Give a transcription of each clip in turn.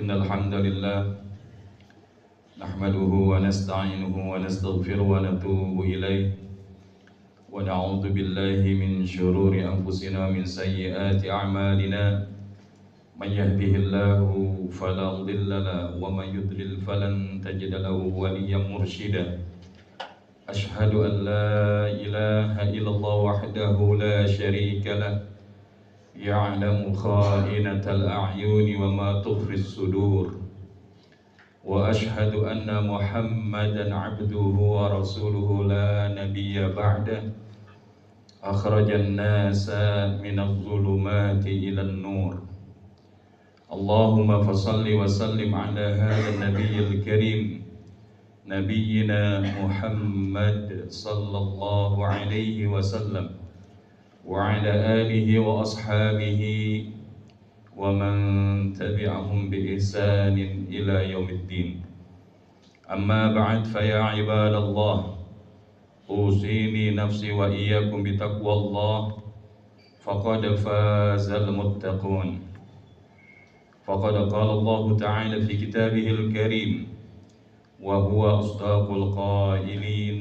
إن الحمد لله نحمده ونستعينه ونستغفره ونتوب إليه ونعوذ بالله من شرور أنفسنا ومن سيئات أعمالنا من يهده الله فلا مضل له ومن يضلل فلن تجد له وليا مرشدا أشهد أن لا إله إلا الله وحده لا شريك له يعلم خائنة الأعين وما تخفي الصدور وأشهد أن محمدا عبده ورسوله لا نبي بعده أخرج الناس من الظلمات إلى النور اللهم فصل وسلم على هذا النبي الكريم نبينا محمد صلى الله عليه وسلم وعلى آله وأصحابه ومن تبعهم بإحسان إلى يوم الدين أما بعد فيا عباد الله أوصيني نفسي وإياكم بتقوى الله فقد فاز المتقون فقد قال الله تعالى في كتابه الكريم وهو أصدق القائلين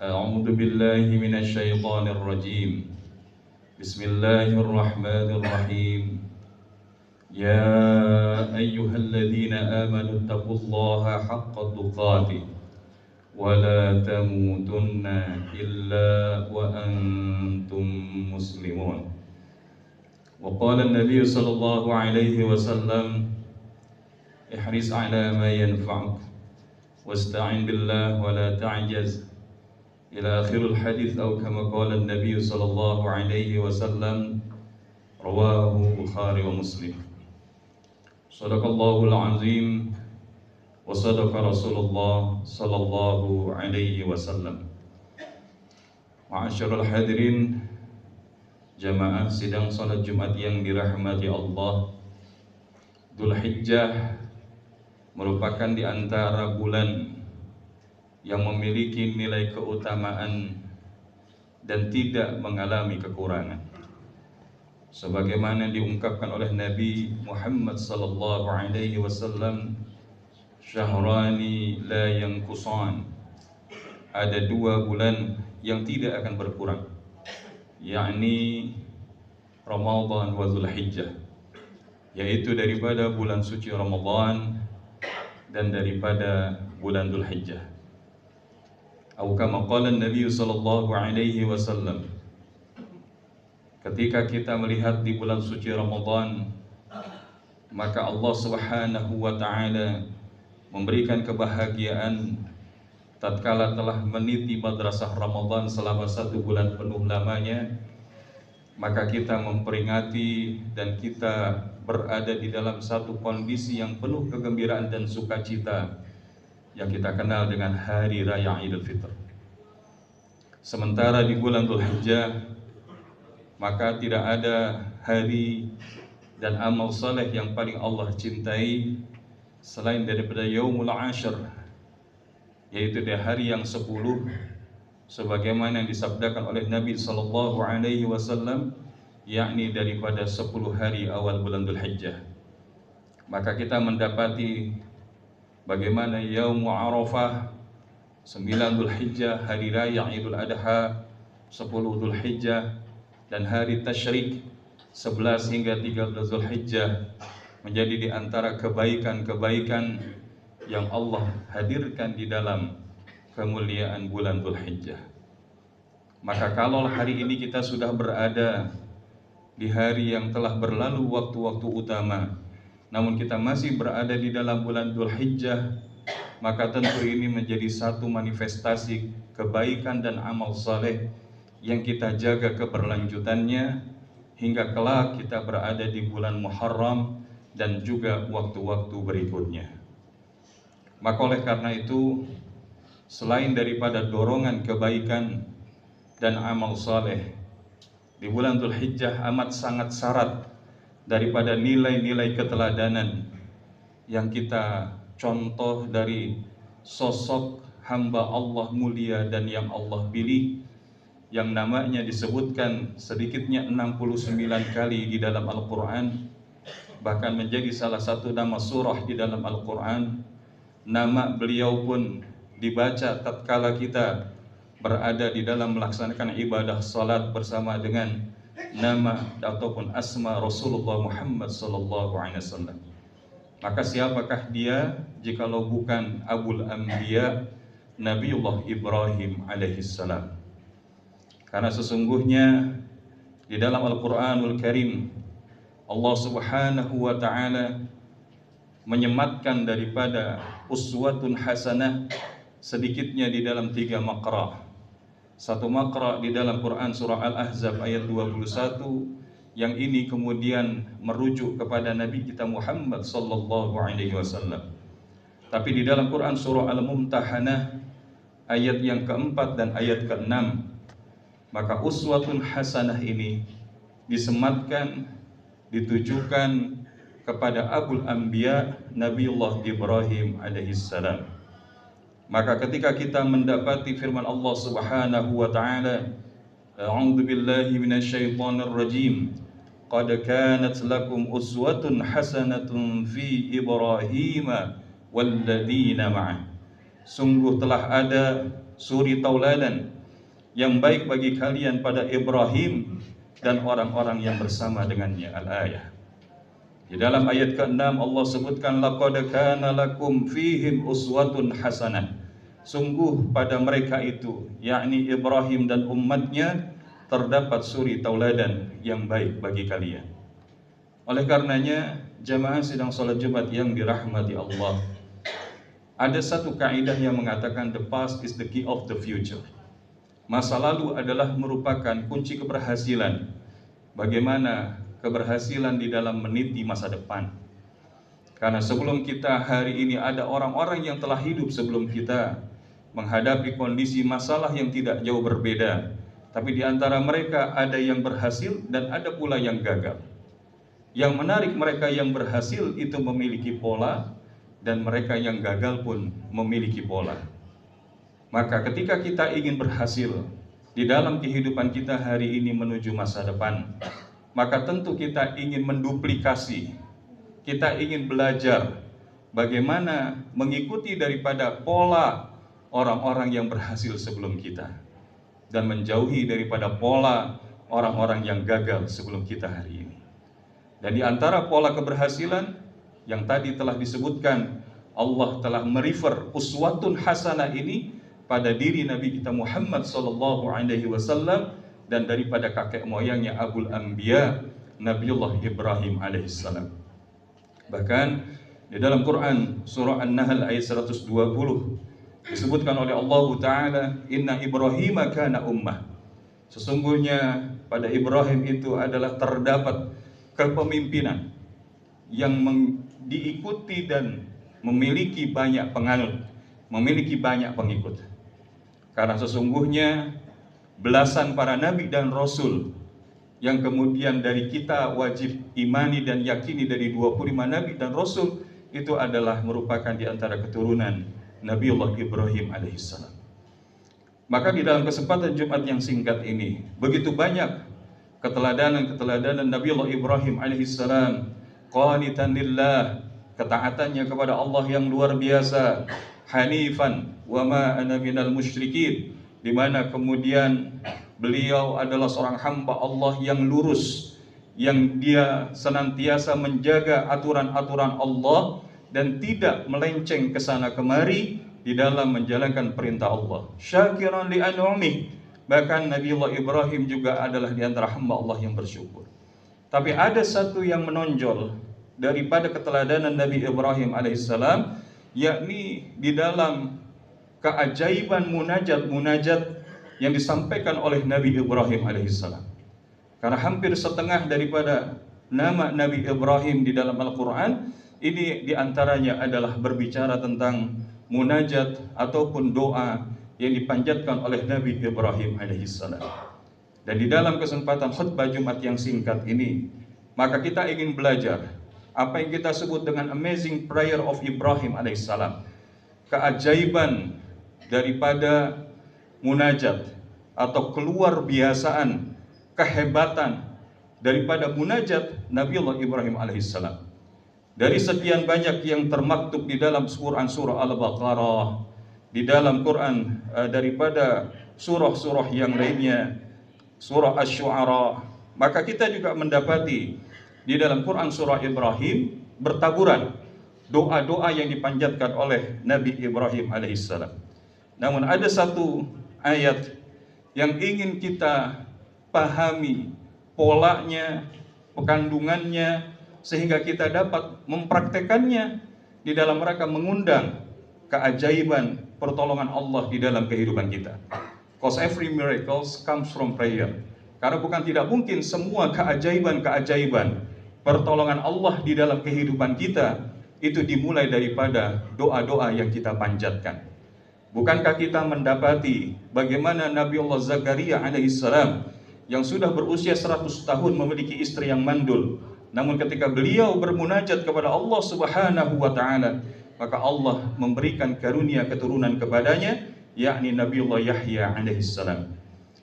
أعوذ بالله من الشيطان الرجيم بسم الله الرحمن الرحيم يا أيها الذين آمنوا اتقوا الله حق تقاته ولا تموتن إلا وأنتم مسلمون وقال النبي صلى الله عليه وسلم احرص على ما ينفعك واستعن بالله ولا تعجز إلى آخر الحديث أو كما قال النبي صلى الله عليه وسلم رواه البخاري ومسلم صدق الله العظيم وصدق رسول الله صلى الله عليه وسلم. Ma'asyiral hadirin jamaah sidang salat Jumat yang dirahmati Allah, Dzulhijjah merupakan di antara bulan yang memiliki nilai keutamaan dan tidak mengalami kekurangan. Sebagaimana diungkapkan oleh Nabi Muhammad sallallahu alaihi wasallam, syahrani la yanqusan. Ada dua bulan yang tidak akan berkurang, yakni Ramadan wa Dzulhijjah, yaitu daripada bulan suci Ramadan dan daripada bulan Dzulhijjah. Atau kama qala Nabi sallallahu alaihi wasallam, ketika kita melihat di bulan suci Ramadan, maka Allah Subhanahu wa taala memberikan kebahagiaan tatkala telah meniti madrasah Ramadan selama 1 bulan penuh lamanya, maka kita memperingati dan kita berada di dalam satu kondisi yang penuh kegembiraan dan sukacita yang kita kenal dengan Hari Raya Idul Fitr. Sementara di bulan Dzulhijjah, maka tidak ada hari dan amal saleh yang paling Allah cintai selain daripada Yaumul Ashir, yaitu di hari yang 10, sebagaimana yang disabdakan oleh Nabi sallallahu alaihi wasallam, yakni daripada 10 hari awal bulan Dzulhijjah. Maka kita mendapati bagaimana Yaum Arafah, 9 Dzulhijjah, hari raya Idul Adha 10 Dzulhijjah, dan hari Tasyrik 11 hingga 13 Dzulhijjah menjadi di antara kebaikan-kebaikan yang Allah hadirkan di dalam kemuliaan bulan Dzulhijjah. Maka kalau hari ini kita sudah berada di hari yang telah berlalu waktu-waktu utama, namun kita masih berada di dalam bulan Dzulhijjah, maka tentu ini menjadi satu manifestasi kebaikan dan amal saleh yang kita jaga keberlanjutannya hingga kelak kita berada di bulan Muharram dan juga waktu-waktu berikutnya. Maka oleh karena itu, selain daripada dorongan kebaikan dan amal saleh, di bulan Dzulhijjah amat sangat syarat daripada nilai-nilai keteladanan yang kita contoh dari sosok hamba Allah mulia dan yang Allah pilih, yang namanya disebutkan sedikitnya 69 kali di dalam Al-Quran, bahkan menjadi salah satu nama surah di dalam Al-Quran. Nama beliau pun dibaca tatkala kita berada di dalam melaksanakan ibadah salat bersama dengan nama ataupun asma Rasulullah Muhammad sallallahu alaihi wasallam. Maka siapakah dia jikalau bukan Abul Anbiya, Nabiullah Ibrahim alaihissalam. Karena sesungguhnya di dalam Al-Quranul Karim Allah subhanahu wa ta'ala menyematkan daripada uswatun hasanah sedikitnya di dalam 3 maqra. Satu maqra di dalam Quran surah Al-Ahzab ayat 21, yang ini kemudian merujuk kepada Nabi kita Muhammad sallallahu alaihi wasallam. Tapi di dalam Quran surah Al-Mumtahanah ayat yang keempat dan ayat keenam, maka uswatun hasanah ini disematkan, ditujukan kepada Abul Anbiya Nabiullah Ibrahim alaihissalam. Maka ketika kita mendapati firman Allah subhanahu wa ta'ala, a'udzu billahi minasyaitonir rajim, qad kanat lakum uswatun hasanatun fi Ibrahim walladzina ma'ah. Sungguh telah ada suri tauladan yang baik bagi kalian pada Ibrahim dan orang-orang yang bersama dengannya. Al-ayah. Di dalam ayat ke-6 Allah sebutkan laqad kana lakum fihim uswatun hasanah. Sungguh pada mereka itu, yakni Ibrahim dan umatnya, terdapat suri tauladan yang baik bagi kalian. Oleh karenanya, jamaah sidang salat Jumat yang dirahmati Allah, ada satu kaidah yang mengatakan the past is the key of the future. Masa lalu adalah merupakan kunci keberhasilan. Bagaimana keberhasilan di dalam meniti masa depan. Karena sebelum kita hari ini ada orang-orang yang telah hidup sebelum kita menghadapi kondisi masalah yang tidak jauh berbeda. Tapi di antara mereka ada yang berhasil dan ada pula yang gagal. Yang menarik, mereka yang berhasil itu memiliki pola, dan mereka yang gagal pun memiliki pola. Maka ketika kita ingin berhasil di dalam kehidupan kita hari ini menuju masa depan, maka tentu kita ingin menduplikasi, kita ingin belajar bagaimana mengikuti daripada pola orang-orang yang berhasil sebelum kita, dan menjauhi daripada pola orang-orang yang gagal sebelum kita hari ini. Dan di antara pola keberhasilan yang tadi telah disebutkan, Allah telah merefer uswatun hasanah ini pada diri Nabi kita Muhammad sallallahu alaihi wasallam dan daripada kakek moyangnya Abul Anbiya Nabiullah Ibrahim alaihissalam. Bahkan di dalam Quran surah An-Nahl ayat 120 disebutkan oleh Allah Ta'ala, inna Ibrahim kana ummah. Sesungguhnya pada Ibrahim itu adalah terdapat kepemimpinan yang diikuti dan memiliki banyak penganut, memiliki banyak pengikut. Karena sesungguhnya belasan para nabi dan rasul yang kemudian dari kita wajib imani dan yakini dari 25 nabi dan rasul itu adalah merupakan di antara keturunan Nabiullah Ibrahim alaihissalam. Maka di dalam kesempatan Jumat yang singkat ini, begitu banyak keteladanan Nabiullah Ibrahim alaihissalam, qanitan lillah, ketaatannya kepada Allah yang luar biasa, hanifan wa ma ana minal musyrikin, di mana kemudian beliau adalah seorang hamba Allah yang lurus, yang dia senantiasa menjaga aturan-aturan Allah dan tidak melenceng ke sana kemari di dalam menjalankan perintah Allah. Syakiran li an'umih, bahkan Nabiullah Ibrahim juga adalah di antara hamba Allah yang bersyukur. Tapi ada satu yang menonjol daripada keteladanan Nabi Ibrahim alaihissalam, yakni di dalam keajaiban munajat-munajat yang disampaikan oleh Nabi Ibrahim alaihissalam. Karena hampir setengah daripada nama Nabi Ibrahim di dalam Al-Quran ini diantaranya adalah berbicara tentang munajat ataupun doa yang dipanjatkan oleh Nabi Ibrahim alaihissalam. Dan di dalam kesempatan khutbah Jumat yang singkat ini, maka kita ingin belajar apa yang kita sebut dengan amazing prayer of Ibrahim alaihissalam, keajaiban daripada munajat atau keluar biasaan, kehebatan daripada munajat Nabiullah Ibrahim alaihissalam. Dari sekian banyak yang termaktub di dalam Quran surah Al-Baqarah, di dalam Quran daripada surah-surah yang lainnya, surah Asy-Syu'ara, maka kita juga mendapati di dalam Quran surah Ibrahim bertaburan doa-doa yang dipanjatkan oleh Nabi Ibrahim alaihissalam. Namun ada satu ayat yang ingin kita pahami polanya, kandungannya, sehingga kita dapat mempraktekannya di dalam rangka mengundang keajaiban pertolongan Allah di dalam kehidupan kita. Because every miracle comes from prayer. Karena bukan tidak mungkin semua keajaiban-keajaiban pertolongan Allah di dalam kehidupan kita itu dimulai daripada doa-doa yang kita panjatkan. Bukankah kita mendapati bagaimana Nabi Allah Zakaria alaihissalam yang sudah berusia 100 tahun memiliki istri yang mandul, namun ketika beliau bermunajat kepada Allah Subhanahu wa taala, maka Allah memberikan karunia keturunan kepadanya, yakni Nabiullah Yahya alaihissalam.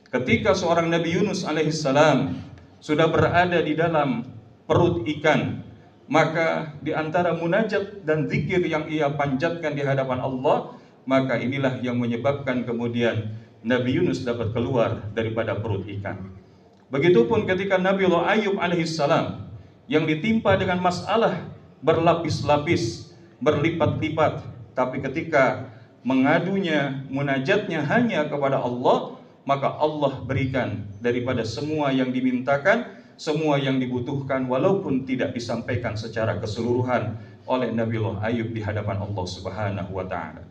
Ketika seorang Nabi Yunus alaihissalam sudah berada di dalam perut ikan, maka di antara munajat dan zikir yang ia panjatkan di hadapan Allah, maka inilah yang menyebabkan kemudian Nabi Yunus dapat keluar daripada perut ikan. Begitupun ketika Nabiullah Ayub alaihissalam yang ditimpa dengan masalah berlapis-lapis, berlipat-lipat, tapi ketika mengadunya, munajatnya hanya kepada Allah, maka Allah berikan daripada semua yang dimintakan, semua yang dibutuhkan, walaupun tidak disampaikan secara keseluruhan oleh Nabiullah Ayub di hadapan Allah Subhanahu wa taala.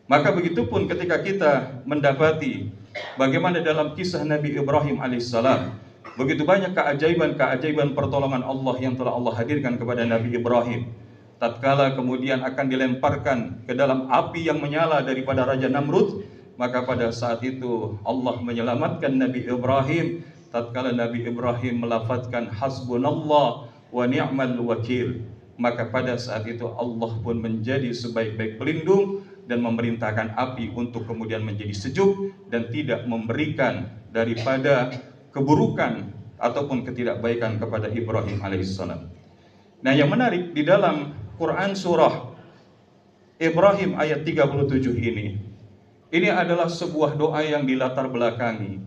Maka begitupun ketika kita mendapati bagaimana dalam kisah Nabi Ibrahim alaihissalam, begitu banyak keajaiban-keajaiban pertolongan Allah yang telah Allah hadirkan kepada Nabi Ibrahim. Tatkala kemudian akan dilemparkan ke dalam api yang menyala daripada Raja Namrud, maka pada saat itu Allah menyelamatkan Nabi Ibrahim. Tatkala Nabi Ibrahim melafazkan hasbunallah wa ni'mal wakil, maka pada saat itu Allah pun menjadi sebaik-baik pelindung dan memerintahkan api untuk kemudian menjadi sejuk dan tidak memberikan daripada keburukan ataupun ketidakbaikan kepada Ibrahim alaihissalam. Nah, yang menarik di dalam Quran surah Ibrahim ayat 37 ini adalah sebuah doa yang dilatar belakangi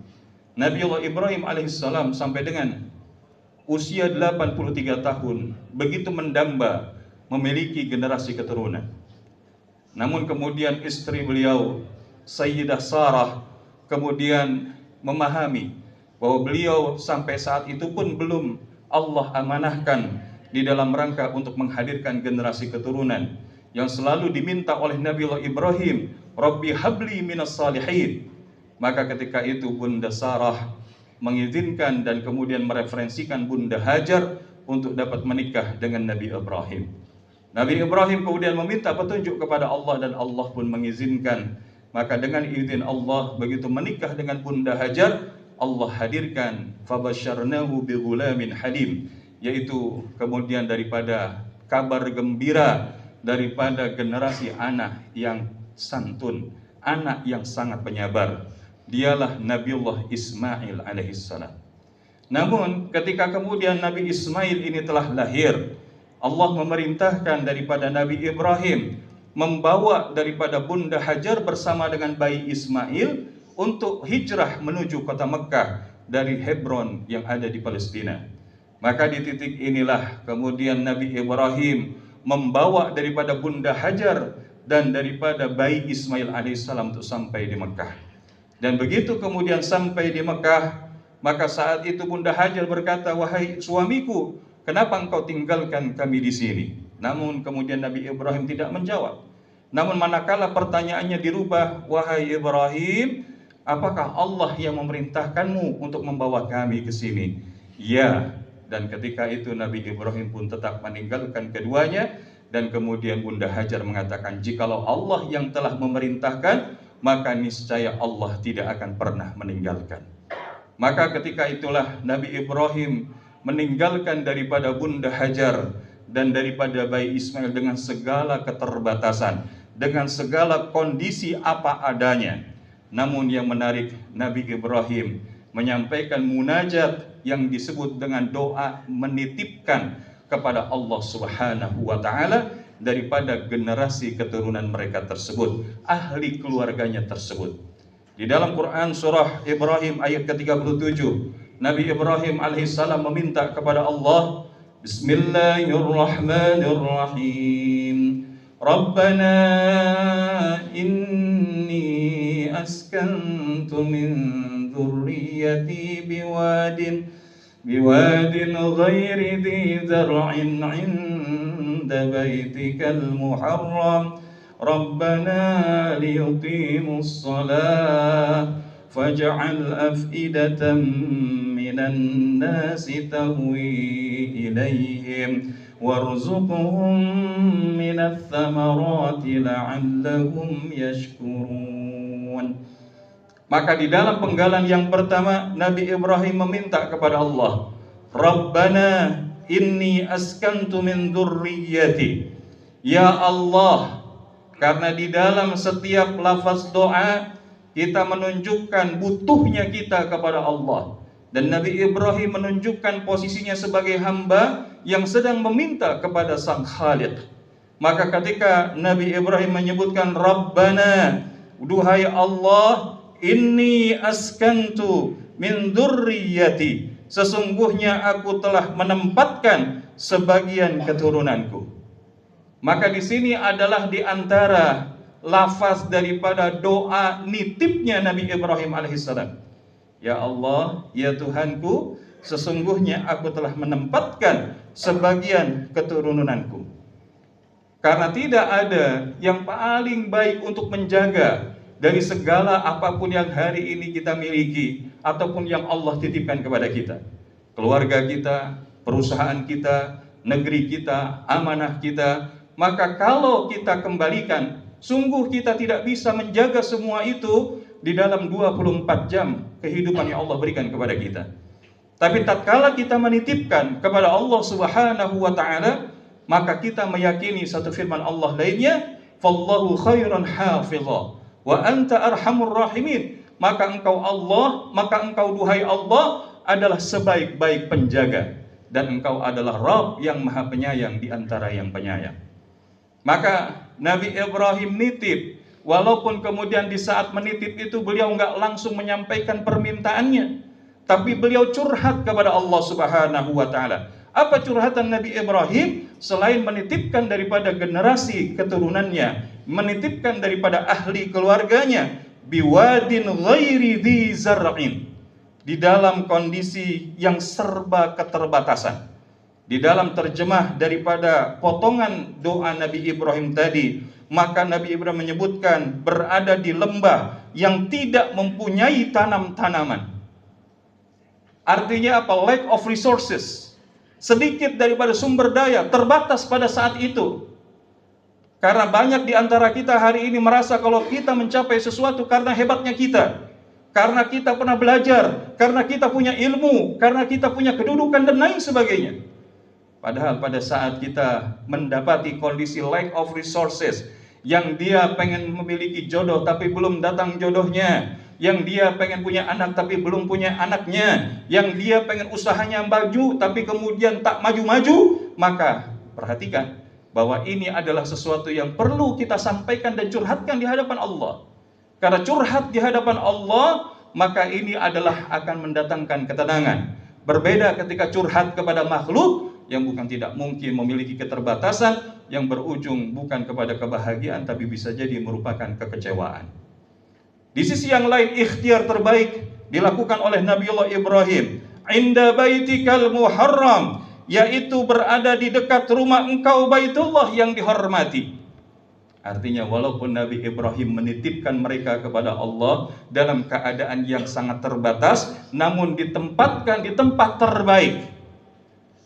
Nabiullah Ibrahim alaihissalam sampai dengan usia 83 tahun begitu mendamba memiliki generasi keturunan. Namun kemudian istri beliau Sayyidah Sarah kemudian memahami bahwa beliau sampai saat itu pun belum Allah amanahkan di dalam rangka untuk menghadirkan generasi keturunan yang selalu diminta oleh Nabiullah Ibrahim, Rabbi habli minas salihin. Maka ketika itu Bunda Sarah mengizinkan dan kemudian mereferensikan Bunda Hajar untuk dapat menikah dengan Nabi Ibrahim. Nabi Ibrahim kemudian meminta petunjuk kepada Allah dan Allah pun mengizinkan. Maka dengan izin Allah begitu menikah dengan Bunda Hajar, Allah hadirkan fabasyarnahu bighulamin halim, yaitu kemudian daripada kabar gembira daripada generasi anak yang santun, anak yang sangat penyabar. Dialah Nabiullah Ismail alaihissalam. Namun ketika kemudian Nabi Ismail ini telah lahir, Allah memerintahkan daripada Nabi Ibrahim membawa daripada Bunda Hajar bersama dengan bayi Ismail untuk hijrah menuju kota Mekah dari Hebron yang ada di Palestina. Maka di titik inilah kemudian Nabi Ibrahim membawa daripada Bunda Hajar dan daripada bayi Ismail alaihissalam untuk sampai di Mekah. Dan begitu kemudian sampai di Mekah, maka saat itu Bunda Hajar berkata, wahai suamiku, kenapa engkau tinggalkan kami di sini? Namun kemudian Nabi Ibrahim tidak menjawab. Namun manakala pertanyaannya dirubah, wahai Ibrahim, apakah Allah yang memerintahkanmu untuk membawa kami ke sini? Ya. Dan ketika itu Nabi Ibrahim pun tetap meninggalkan keduanya. Dan kemudian Bunda Hajar mengatakan, jikalau Allah yang telah memerintahkan, maka niscaya Allah tidak akan pernah meninggalkan. Maka ketika itulah Nabi Ibrahim meninggalkan daripada Bunda Hajar dan daripada bayi Ismail dengan segala keterbatasan, dengan segala kondisi apa adanya. Namun yang menarik, Nabi Ibrahim menyampaikan munajat yang disebut dengan doa menitipkan kepada Allah Subhanahu wa taala daripada generasi keturunan mereka tersebut, ahli keluarganya tersebut. Di dalam Quran surah Ibrahim ayat ke-37, Nabi Ibrahim alaihissalam meminta kepada Allah, Bismillahirrahmanirrahim. Rabbana inni askantu min dzurriyyati biwadin ghairi dhi zar'in 'inda baitikal muharram Rabbana liyuqimus shalah faj'al af'idatan minan nasi tahwi ilaihim warzuqhum minats thamarati la'allahum yashkurun. Maka di dalam penggalan yang pertama Nabi Ibrahim meminta kepada Allah, Rabbana inni askantu min dzurriyyati. Ya Allah, karena di dalam setiap lafaz doa kita menunjukkan butuhnya kita kepada Allah. Dan Nabi Ibrahim menunjukkan posisinya sebagai hamba yang sedang meminta kepada Sang Khaliq. Maka ketika Nabi Ibrahim menyebutkan Rabbana, duhai Allah, inni askantu min dzurriyyati, sesungguhnya aku telah menempatkan sebagian keturunanku. Maka di sini adalah di antara lafaz daripada doa nitipnya Nabi Ibrahim alaihissalam. Ya Allah, ya Tuhanku, sesungguhnya aku telah menempatkan sebagian keturunanku. Karena tidak ada yang paling baik untuk menjaga dari segala apapun yang hari ini kita miliki ataupun yang Allah titipkan kepada kita. Keluarga kita, perusahaan kita, negeri kita, amanah kita. Maka kalau kita kembalikan, sungguh kita tidak bisa menjaga semua itu di dalam 24 jam kehidupan yang Allah berikan kepada kita. Tapi tatkala kita menitipkan kepada Allah Subhanahu wa taala, maka kita meyakini satu firman Allah lainnya, "Fallahu khairan hafidha wa anta arhamur rahimin." Maka engkau duhai Allah adalah sebaik-baik penjaga, dan engkau adalah Rabb yang Maha Penyayang di antara yang penyayang. Maka Nabi Ibrahim nitip, walaupun kemudian di saat menitip itu beliau enggak langsung menyampaikan permintaannya, tapi beliau curhat kepada Allah Subhanahu wa taala. Apa curhatan Nabi Ibrahim? Selain menitipkan daripada generasi keturunannya, menitipkan daripada ahli keluarganya, biwadin ghairi dhi zar'in, di dalam kondisi yang serba keterbatasan. Di dalam terjemah daripada potongan doa Nabi Ibrahim tadi, maka Nabi Ibrahim menyebutkan berada di lembah yang tidak mempunyai tanam-tanaman. Artinya apa? Lack of resources. Sedikit daripada sumber daya, terbatas pada saat itu. Karena banyak di antara kita hari ini merasa kalau kita mencapai sesuatu karena hebatnya kita, karena kita pernah belajar, karena kita punya ilmu, karena kita punya kedudukan dan lain sebagainya. Padahal pada saat kita mendapati kondisi lack of resources, yang dia pengen memiliki jodoh tapi belum datang jodohnya, yang dia pengen punya anak tapi belum punya anaknya, yang dia pengen usahanya maju tapi kemudian tak maju-maju, maka perhatikan bahwa ini adalah sesuatu yang perlu kita sampaikan dan curhatkan di hadapan Allah. Karena curhat di hadapan Allah, maka ini adalah akan mendatangkan ketenangan. Berbeda ketika curhat kepada makhluk yang bukan tidak mungkin memiliki keterbatasan, yang berujung bukan kepada kebahagiaan tapi bisa jadi merupakan kekecewaan. Di sisi yang lain, ikhtiar terbaik dilakukan oleh Nabiullah Ibrahim inda baitikal muharram, yaitu berada di dekat rumah engkau Baitullah yang dihormati. Artinya walaupun Nabi Ibrahim menitipkan mereka kepada Allah dalam keadaan yang sangat terbatas, namun ditempatkan di tempat terbaik.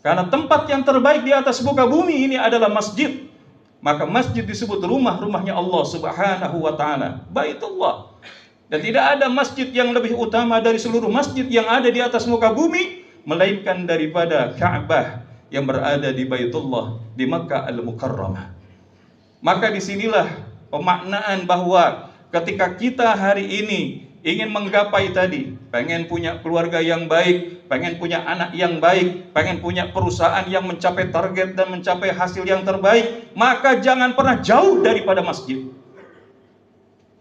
Karena tempat yang terbaik di atas muka bumi ini adalah masjid. Maka masjid disebut rumahnya Allah Subhanahu wa taala, Baitullah. Dan tidak ada masjid yang lebih utama dari seluruh masjid yang ada di atas muka bumi, melainkan daripada Ka'bah yang berada di Baitullah di Makkah Al-Mukarramah. Maka disinilah pemaknaan bahwa ketika kita hari ini ingin menggapai tadi, pengen punya keluarga yang baik, pengen punya anak yang baik, pengen punya perusahaan yang mencapai target dan mencapai hasil yang terbaik, maka jangan pernah jauh daripada masjid.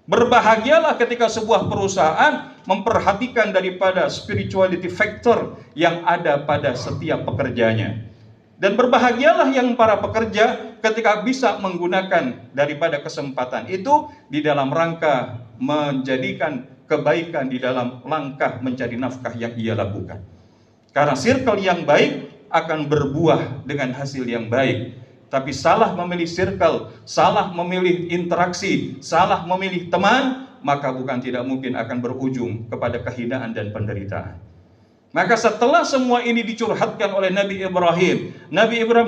Berbahagialah ketika sebuah perusahaan memperhatikan daripada spirituality factor yang ada pada setiap pekerjanya. Dan berbahagialah yang para pekerja ketika bisa menggunakan daripada kesempatan itu di dalam rangka menjadikan kebaikan di dalam langkah mencari nafkah yang ia lakukan. Karena circle yang baik akan berbuah dengan hasil yang baik. Tapi salah memilih circle, salah memilih interaksi, salah memilih teman, maka bukan tidak mungkin akan berujung kepada kehinaan dan penderitaan. Maka setelah semua ini dicurhatkan oleh Nabi Ibrahim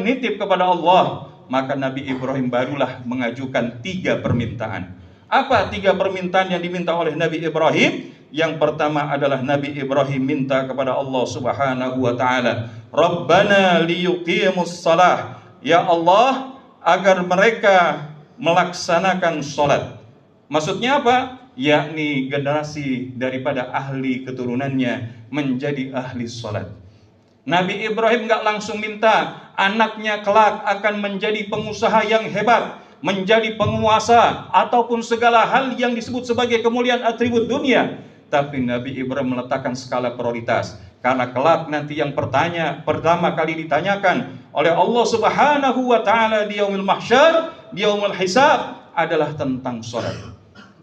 nitip kepada Allah, maka Nabi Ibrahim barulah mengajukan 3 permintaan. Apa 3 permintaan yang diminta oleh Nabi Ibrahim? Yang pertama adalah Nabi Ibrahim minta kepada Allah Subhanahu wa taala, Rabbana liyuqimus shalah, ya Allah, agar mereka melaksanakan sholat. Maksudnya apa? Yakni generasi daripada ahli keturunannya menjadi ahli sholat. Nabi Ibrahim gak langsung minta anaknya kelak akan menjadi pengusaha yang hebat, menjadi penguasa, ataupun segala hal yang disebut sebagai kemuliaan atribut dunia. Tapi Nabi Ibrahim meletakkan skala prioritas. Karena kelak nanti yang pertama kali ditanyakan oleh Allah Subhanahu wa taala di yaumil mahsyar, di yaumil hisab adalah tentang salat.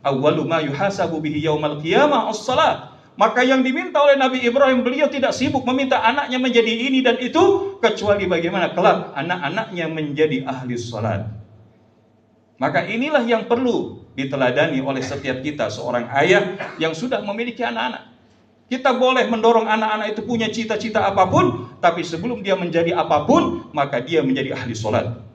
Awwalu ma yuhasabu bihi yaumal qiyamah as-salat. Maka yang diminta oleh Nabi Ibrahim, beliau tidak sibuk meminta anaknya menjadi ini dan itu, kecuali bagaimana kelak anak-anaknya menjadi ahli salat. Maka inilah yang perlu diteladani oleh setiap kita, seorang ayah yang sudah memiliki anak-anak. Kita boleh mendorong anak-anak itu punya cita-cita apapun, tapi sebelum dia menjadi apapun, maka dia menjadi ahli sholat.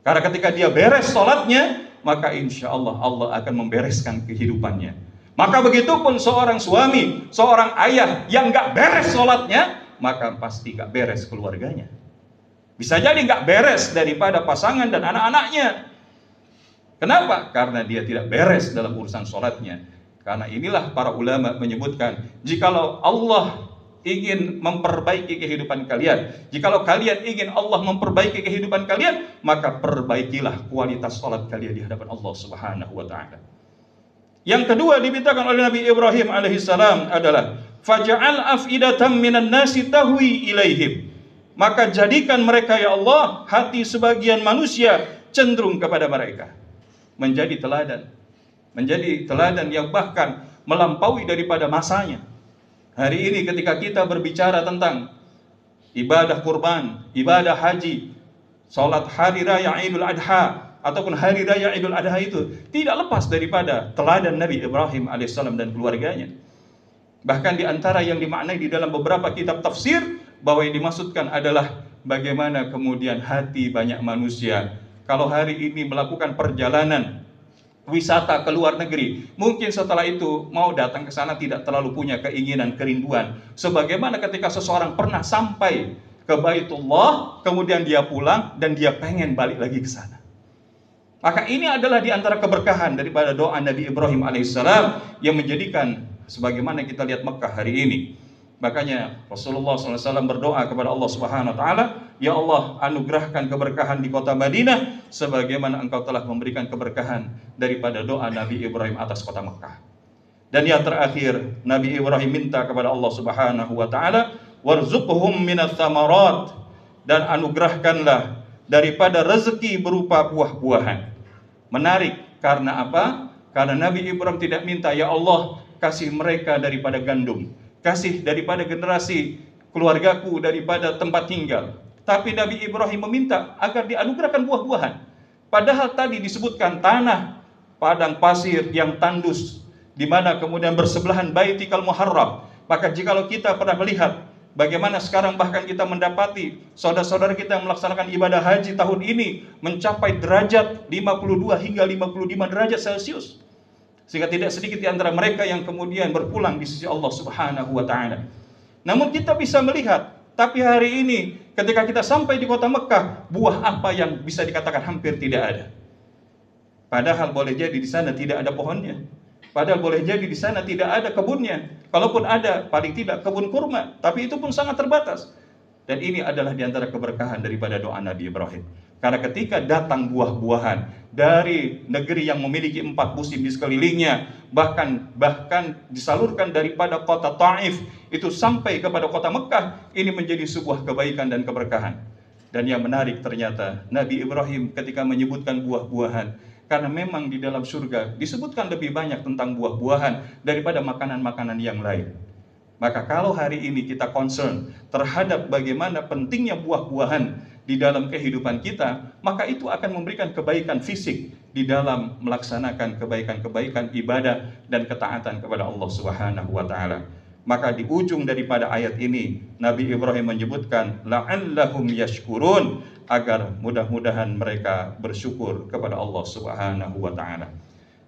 Karena ketika dia beres sholatnya, maka insya Allah Allah akan membereskan kehidupannya. Maka begitupun seorang suami, seorang ayah yang gak beres sholatnya, maka pasti gak beres keluarganya. Bisa jadi gak beres daripada pasangan dan anak-anaknya. Kenapa? Karena dia tidak beres dalam urusan sholatnya. Karena inilah para ulama menyebutkan, jikalau Allah ingin memperbaiki kehidupan kalian, jikalau kalian ingin Allah memperbaiki kehidupan kalian, maka perbaikilah kualitas sholat kalian di hadapan Allah Subhanahu wa ta'ala. Yang kedua dimintakan oleh Nabi Ibrahim alaihissalam adalah faj'al af'idatan minan nasi tahwi ilaihim. Maka jadikan mereka ya Allah, hati sebagian manusia cenderung kepada mereka. Menjadi teladan yang bahkan melampaui daripada masanya. Hari ini ketika kita berbicara tentang ibadah kurban, ibadah haji, salat hari raya Idul Adha ataupun hari raya Idul Adha itu tidak lepas daripada teladan Nabi Ibrahim alaihissalam dan keluarganya. Bahkan di antara yang dimaknai di dalam beberapa kitab tafsir bahwa yang dimaksudkan adalah bagaimana kemudian hati banyak manusia kalau hari ini melakukan perjalanan wisata ke luar negeri, mungkin setelah itu mau datang ke sana tidak terlalu punya keinginan, kerinduan. Sebagaimana ketika seseorang pernah sampai ke Baitullah, kemudian dia pulang dan dia pengen balik lagi ke sana. Maka ini adalah di antara keberkahan daripada doa Nabi Ibrahim alaihissalam yang menjadikan sebagaimana kita lihat Mekah hari ini. Makanya Rasulullah SAW berdoa kepada Allah Subhanahu Wa Taala, ya Allah, anugerahkan keberkahan di kota Madinah sebagaimana Engkau telah memberikan keberkahan daripada doa Nabi Ibrahim atas kota Mekah. Dan yang terakhir, Nabi Ibrahim minta kepada Allah Subhanahu Wa Taala, warzuqhum minats tsamarat, dan anugerahkanlah daripada rezeki berupa buah-buahan. Menarik, karena apa? Karena Nabi Ibrahim tidak minta, ya Allah, kasih mereka daripada gandum, kasih daripada generasi keluargaku daripada tempat tinggal. Tapi Nabi Ibrahim meminta agar dianugerahkan buah-buahan. Padahal tadi disebutkan tanah padang pasir yang tandus, di mana kemudian bersebelahan Baitikal Muharram. Maka jikalau kita pernah melihat bagaimana sekarang bahkan kita mendapati saudara-saudara kita yang melaksanakan ibadah haji tahun ini mencapai derajat 52 hingga 55 derajat Celcius. Sehingga tidak sedikit di antara mereka yang kemudian berpulang di sisi Allah Subhanahu wa Ta'ala. Namun kita bisa melihat, tapi hari ini ketika kita sampai di kota Mekah, buah apa yang bisa dikatakan hampir tidak ada. Padahal boleh jadi di sana tidak ada pohonnya. Padahal boleh jadi di sana tidak ada kebunnya. Kalaupun ada, paling tidak kebun kurma, tapi itu pun sangat terbatas. Dan ini adalah diantara keberkahan daripada doa Nabi Ibrahim. Karena ketika datang buah-buahan dari negeri yang memiliki 4 musim di sekelilingnya, bahkan disalurkan daripada kota Taif itu sampai kepada kota Mekah, ini menjadi sebuah kebaikan dan keberkahan. Dan yang menarik ternyata Nabi Ibrahim ketika menyebutkan buah-buahan, karena memang di dalam surga disebutkan lebih banyak tentang buah-buahan daripada makanan-makanan yang lain. Maka kalau hari ini kita concern terhadap bagaimana pentingnya buah-buahan di dalam kehidupan kita, maka itu akan memberikan kebaikan fisik di dalam melaksanakan kebaikan-kebaikan ibadah dan ketaatan kepada Allah Subhanahu wa taala. Maka di ujung daripada ayat ini Nabi Ibrahim menyebutkan la'allahum yashkurun, agar mudah-mudahan mereka bersyukur kepada Allah Subhanahu wa taala.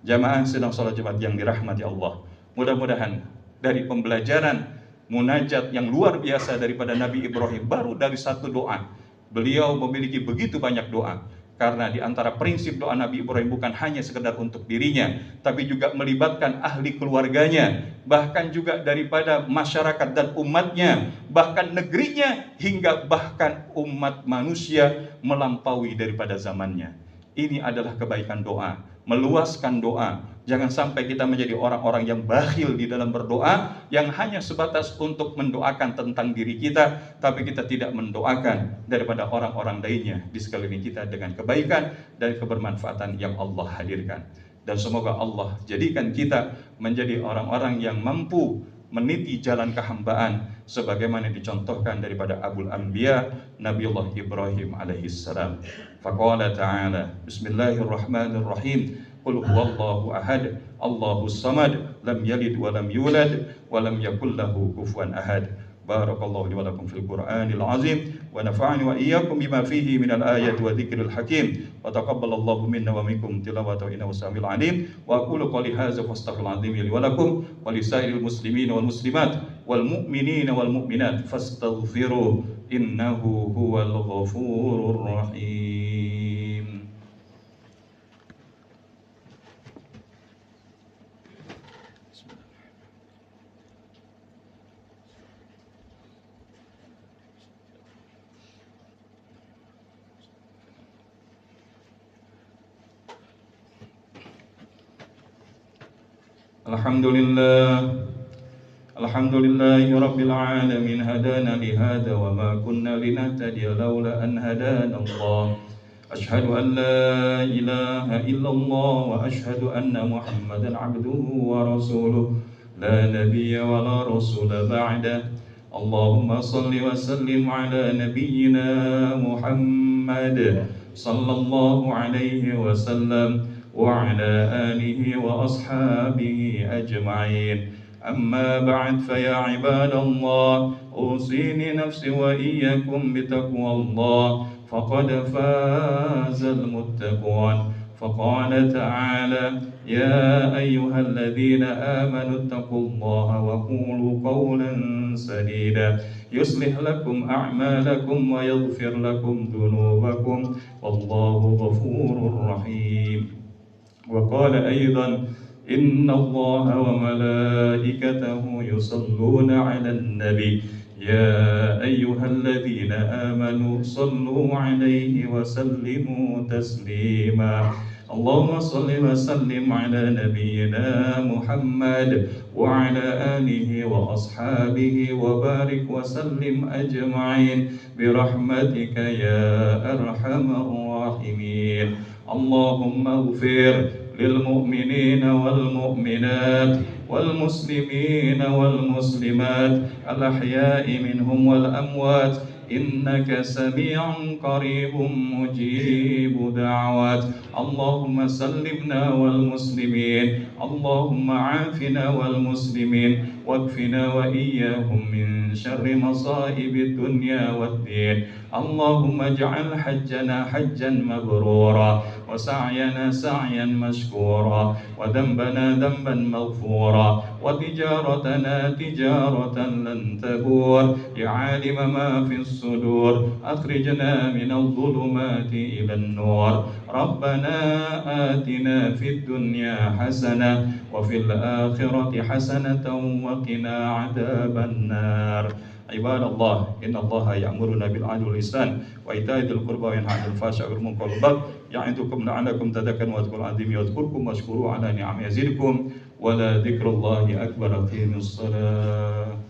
Jamaah sedang salat Jumat yang dirahmati Allah, mudah-mudahan dari pembelajaran munajat yang luar biasa daripada Nabi Ibrahim, baru dari satu doa, beliau memiliki begitu banyak doa. Karena di antara prinsip doa Nabi Ibrahim bukan hanya sekedar untuk dirinya, tapi juga melibatkan ahli keluarganya, bahkan juga daripada masyarakat dan umatnya, bahkan negerinya, hingga bahkan umat manusia melampaui daripada zamannya. Ini adalah kebaikan doa, meluaskan doa. Jangan sampai kita menjadi orang-orang yang bakhil di dalam berdoa, yang hanya sebatas untuk mendoakan tentang diri kita, tapi kita tidak mendoakan daripada orang-orang lainnya di sekeliling kita dengan kebaikan dan kebermanfaatan yang Allah hadirkan. Dan semoga Allah jadikan kita menjadi orang-orang yang mampu meniti jalan kehambaan sebagaimana dicontohkan daripada Abul Anbiya Nabiullah Ibrahim alaihissalam. Faqala ta'ala, Bismillahirrahmanirrahim, Qul huwallahu ahad, Allahus samad, lam yalid wa lam yulad wa lam yakul lahu kufuwan ahad. Barakallahu li wa lakum fil Qur'anil azim wa nafa'ani wa iyyakum bima fihi minal ayati wa dzikril hakim wa taqabbalallahu minna wa minkum tilawatahu innahu samil alim. Wa aqulu qali hadza fastaghfirul azim li wa lakum wa lisairil muslimina wal muslimat wal mu'minina wal mu'minat fastaghfiruh innahu huwal ghafurur rahim. Alhamdulillahi Rabbil Alamin, hadana lihada wa ma kunna linahtadiya lawla an hadana Allah. Ashhadu an la ilaha illallah wa ashhadu anna Muhammadan abduhu wa rasuluh, la nabiyya wa la rasula ba'dah. Allahumma salli wa sallim ala nabiyyina Muhammad sallallahu alaihi wasallam wa ala alihi wa ashabihi ajma'in. Amma ba'd, fa ya ibadallah, usini nafsi wa iyyakum bitaqwallah, faqad fazal muttaqun. Faqala ta'ala, ya ayyuhalladzina amanu ittaqullaha wa qulu qawlan sadida yuslih lakum a'malakum wa yaghfir lakum dhunubakum wallahu ghafurur rahim. وقال أيضا إن الله وملائكته يصلون على النبي يا أيها الذين آمنوا صلوا عليه وسلموا تسليما. اللهم صل وسلم على نبينا محمد وعلى آله وأصحابه وبارك وسلم أجمعين برحمتك يا أرحم الراحمين. اللهم اغفر للمؤمنين والمؤمنات والمسلمين والمسلمات الأحياء منهم والأموات إنك سميع قريب مجيب دعوات. اللهم سلمنا والمسلمين، اللهم عافنا والمسلمين، واكفنا وإياهم من شر مصائب الدنيا والدين. اللهم اجعل حجنا حجا مبرورا، وسعينا سعيا مشكورا، وذنبنا ذنبا مغفورا، وتجارتنا تجارة لن تبور. يا عالم ما في الصدور أخرجنا من الظلمات إلى النور. ربنا آتنا في الدنيا حسنة وفي الآخرة حسنة وقنا عذاب النار. عباد الله إن الله يأمرنا بالعدل والإحسان وإيتاء ذي القربى وينهى عن الفحشاء والمنكر والبغي يعظكم لعلكم تذكرون واذكروا العظيم يذكركم واشكروه على نعمه يزدكم ولذكر الله أكبر. أقيموا الصلاة.